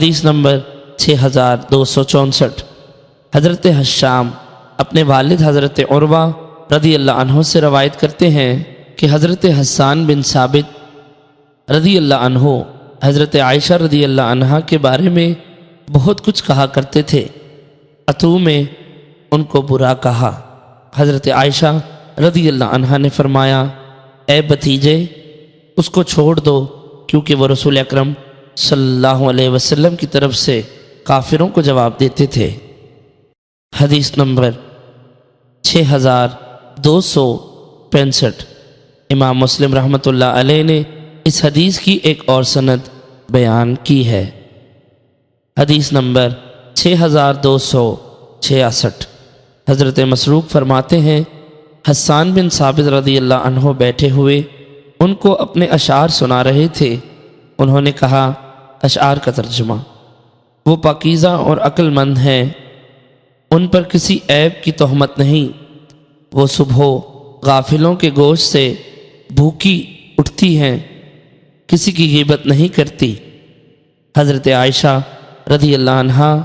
حدیث نمبر 6264۔ حضرت حشام اپنے والد حضرت عروہ رضی اللہ عنہ سے روایت کرتے ہیں کہ حضرت حسان بن ثابت رضی اللہ عنہ حضرت عائشہ رضی اللہ عنہ کے بارے میں بہت کچھ کہا کرتے تھے۔ اتو میں ان کو برا کہا۔ حضرت عائشہ رضی اللہ عنہ نے فرمایا، اے بھتیجے، اس کو چھوڑ دو، کیونکہ وہ رسول اکرم صلی اللہ علیہ وسلم کی طرف سے کافروں کو جواب دیتے تھے۔ حدیث نمبر 6265۔ امام مسلم رحمۃ اللہ علیہ نے اس حدیث کی ایک اور سند بیان کی ہے۔ حدیث نمبر 6266۔ حضرت مسروق فرماتے ہیں، حسان بن ثابت رضی اللہ عنہ بیٹھے ہوئے ان کو اپنے اشعار سنا رہے تھے۔ انہوں نے کہا، اشعار کا ترجمہ: وہ پاکیزہ اور عقل مند ہیں، ان پر کسی عیب کی تہمت نہیں، وہ صبح غافلوں کے گوشت سے بھوکی اٹھتی ہیں، کسی کی غیبت نہیں کرتی۔ حضرت عائشہ رضی اللہ عنہا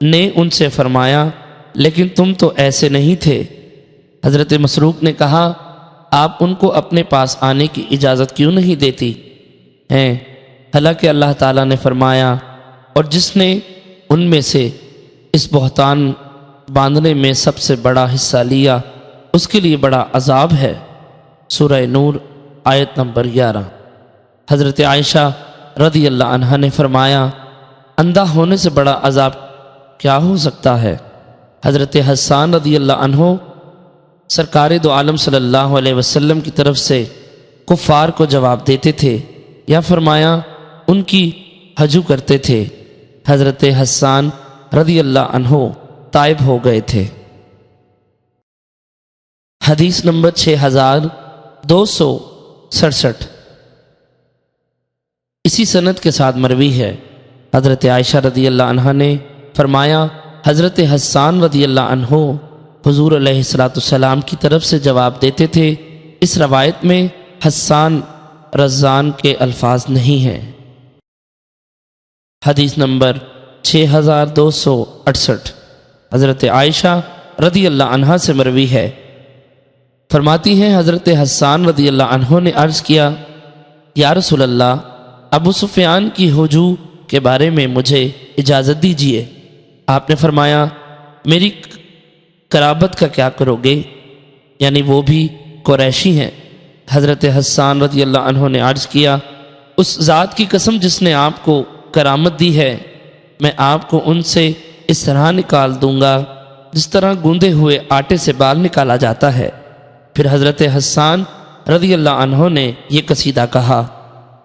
نے ان سے فرمایا، لیکن تم تو ایسے نہیں تھے۔ حضرت مسروق نے کہا، آپ ان کو اپنے پاس آنے کی اجازت کیوں نہیں دیتی ہیں؟ حالانکہ اللہ تعالیٰ نے فرمایا، اور جس نے ان میں سے اس بہتان باندھنے میں سب سے بڑا حصہ لیا اس کے لیے بڑا عذاب ہے۔ سورہ نور آیت نمبر 11۔ حضرت عائشہ رضی اللہ عنہا نے فرمایا، اندھا ہونے سے بڑا عذاب کیا ہو سکتا ہے؟ حضرت حسان رضی اللہ عنہ سرکار دو عالم صلی اللہ علیہ وسلم کی طرف سے کفار کو جواب دیتے تھے یا فرمایا ان کی ہجو کرتے تھے۔ حضرت حسان رضی اللہ عنہ تائب ہو گئے تھے۔ حدیث نمبر 6267۔ اسی سند کے ساتھ مروی ہے، حضرت عائشہ رضی اللہ عنہ نے فرمایا، حضرت حسان رضی اللہ عنہ حضور علیہ السلام کی طرف سے جواب دیتے تھے۔ اس روایت میں حسان رضان کے الفاظ نہیں ہیں۔ حدیث نمبر 6268۔ حضرت عائشہ رضی اللہ عنہ سے مروی ہے، فرماتی ہیں، حضرت حسان رضی اللہ عنہ نے عرض کیا، یا رسول اللہ، ابو سفیان کی ہجو کے بارے میں مجھے اجازت دیجیے۔ آپ نے فرمایا، میری قرابت کا کیا کرو گے؟ یعنی وہ بھی قریشی ہیں۔ حضرت حسان رضی اللہ عنہ نے عرض کیا، اس ذات کی قسم جس نے آپ کو کرامت دی ہے، میں آپ کو ان سے اس طرح نکال دوں گا جس طرح گوندے ہوئے آٹے سے بال نکالا جاتا ہے۔ پھر حضرت حسان رضی اللہ عنہ نے یہ قصیدہ کہا،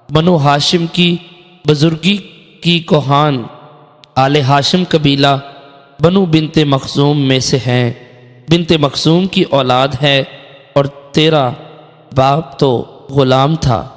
بنو ہاشم کی بزرگی کی کوہان، آل ہاشم قبیلہ بنو بنت مخزوم میں سے ہیں، بنت مخزوم کی اولاد ہے، اور تیرا باپ تو غلام تھا۔